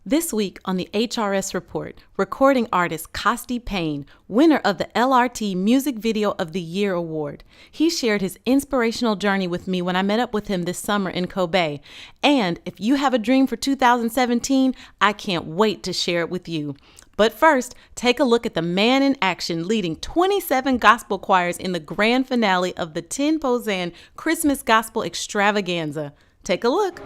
This week on the HRS Report, recording artist Costie Payne, winner of the LRT Music Video of the Year Award. He shared his inspirational journey with me when I met up with him this summer in Kobe. And if you have a dream for 2017, I can't wait to share it with you. But first, take a look at the man in action leading 27 gospel choirs in the grand finale of the Tempozan Christmas Gospel Extravaganza. Take a look.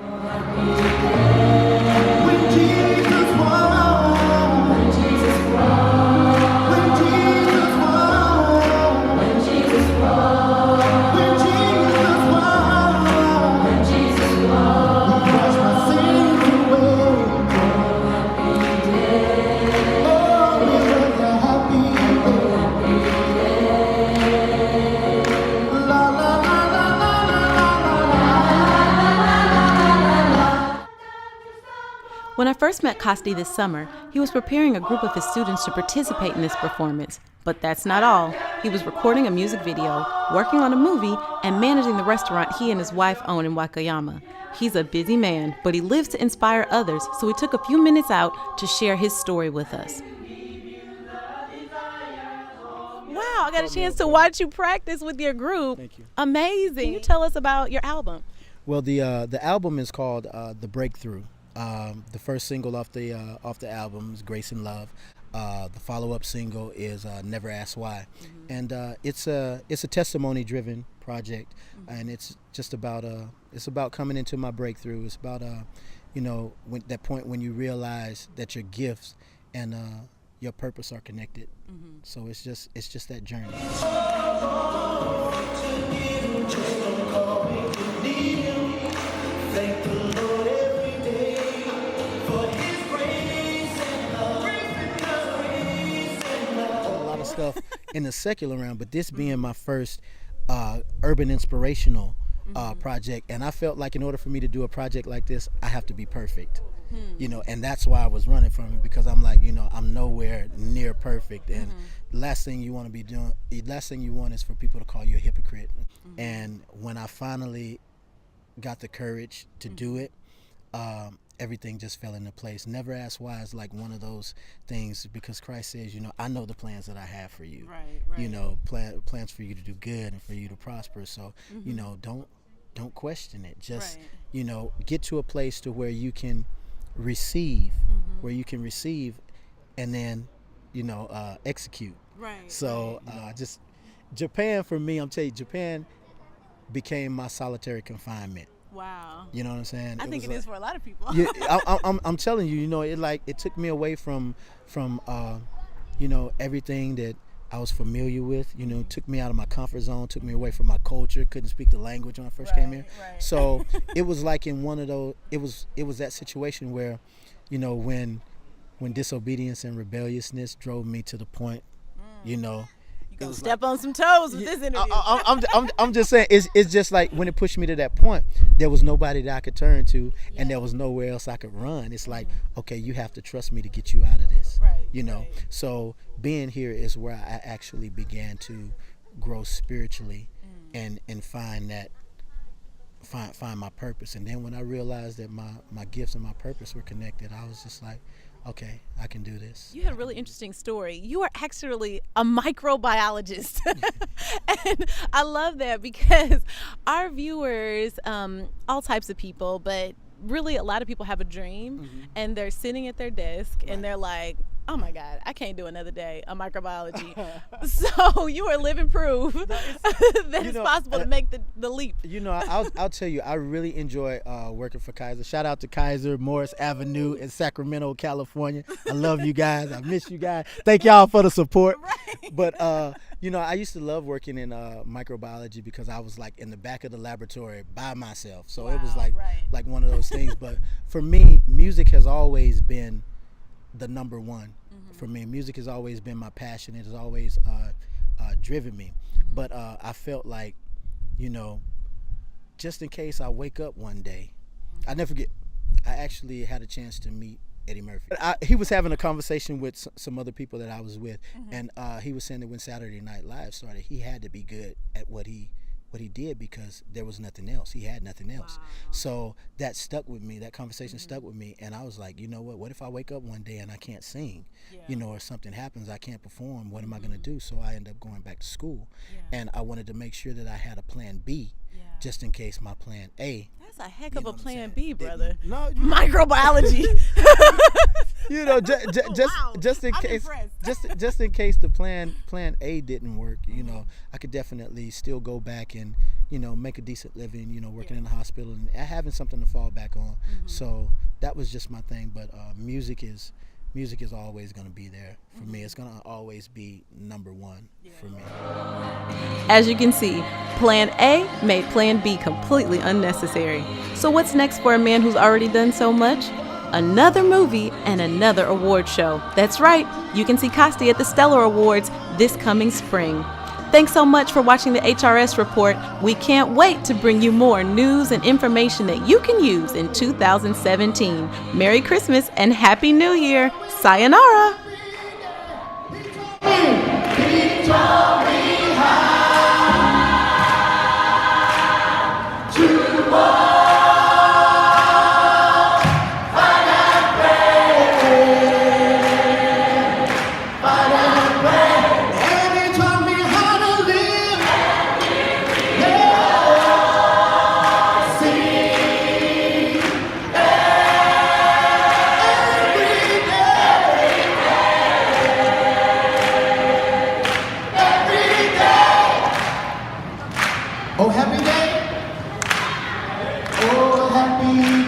When I first met Costie this summer, he was preparing a group of his students to participate in this performance. But that's not all. He was recording a music video, working on a movie, and managing the restaurant he and his wife own in Wakayama. He's a busy man, but he lives to inspire others, so he took a few minutes out to share his story with us. Wow, I got a chance to watch you practice with your group. Thank you. Amazing. Can you tell us about your album? Well, the album is called The Breakthrough. The first single off the album is Grace and Love. The follow-up single is Never Ask Why. And it's a testimony-driven project, and it's just about coming into my breakthrough. It's about when that point when you realize that your gifts and your purpose are connected. So it's just that journey. Stuff in the secular realm, but this being my first urban inspirational project, and I felt like in order for me to do a project like this, I have to be perfect, and that's why I was running from it, because I'm like, I'm nowhere near perfect, and the last thing you want is for people to call you a hypocrite. And when I finally got the courage to do it, everything just fell into place. Never Ask Why is like one of those things, because Christ says, I know the plans that I have for you. Right. Plans for you to do good and for you to prosper. So, don't question it. Just, get to a place to where you can receive, and then, execute. Right. So, just Japan for me, I'm telling you, Japan became my solitary confinement. Wow. You know what I'm saying? I think it is for a lot of people. Yeah, I'm telling you, it took me away from everything that I was familiar with. Took me out of my comfort zone, took me away from my culture. Couldn't speak the language when I first came here. Right. So it was like in one of those. It was that situation where, when disobedience and rebelliousness drove me to the point, You gonna step on some toes with this interview. I'm just saying, it's just like when it pushed me to that point, there was nobody that I could turn to, and there was nowhere else I could run. It's like, okay, you have to trust me to get you out of this. Right. So being here is where I actually began to grow spiritually and find my purpose. And then when I realized that my gifts and my purpose were connected, I was just like, okay, I can do this. You had a really interesting story. You are actually a microbiologist. And I love that, because our viewers, all types of people, but really a lot of people have a dream, and they're sitting at their desk and they're like, oh my God, I can't do another day of microbiology. So you are living proof that it's possible to make the leap. I'll tell you, I really enjoy working for Kaiser. Shout out to Kaiser, Morris Avenue in Sacramento, California. I love you guys. I miss you guys. Thank y'all for the support. Right. But, I used to love working in microbiology, because I was like in the back of the laboratory by myself. So it was like one of those things. But for me, music has always been the number one. For me, music has always been my passion. It has always driven me. But I felt like, just in case I wake up one day, I never forget, I actually had a chance to meet Eddie Murphy. He was having a conversation with some other people that I was with, and he was saying that when Saturday Night Live started, he had to be good at what he what he did because there was nothing else. He had nothing else. Wow. So that stuck with me. That conversation stuck with me. And I was like, you know what? What if I wake up one day and I can't sing, or something happens, I can't perform? What am I going to do? So I ended up going back to school. And I wanted to make sure that I had a plan B just in case my plan A. That's a heck of a plan B, brother. No, microbiology. Just in case, just in case the plan A didn't work, I could definitely still go back and make a decent living, working in the hospital and having something to fall back on. So that was just my thing. But music is always going to be there for me. It's going to always be number one for me. As you can see, Plan A made Plan B completely unnecessary. So what's next for a man who's already done so much? Another movie and another award show. That's right, you can see Costie at the Stellar Awards this coming spring. Thanks so much for watching the HRS Report. We can't wait to bring you more news and information that you can use in 2017. Merry Christmas and Happy New Year. Sayonara. Oh, happy day. Oh, happy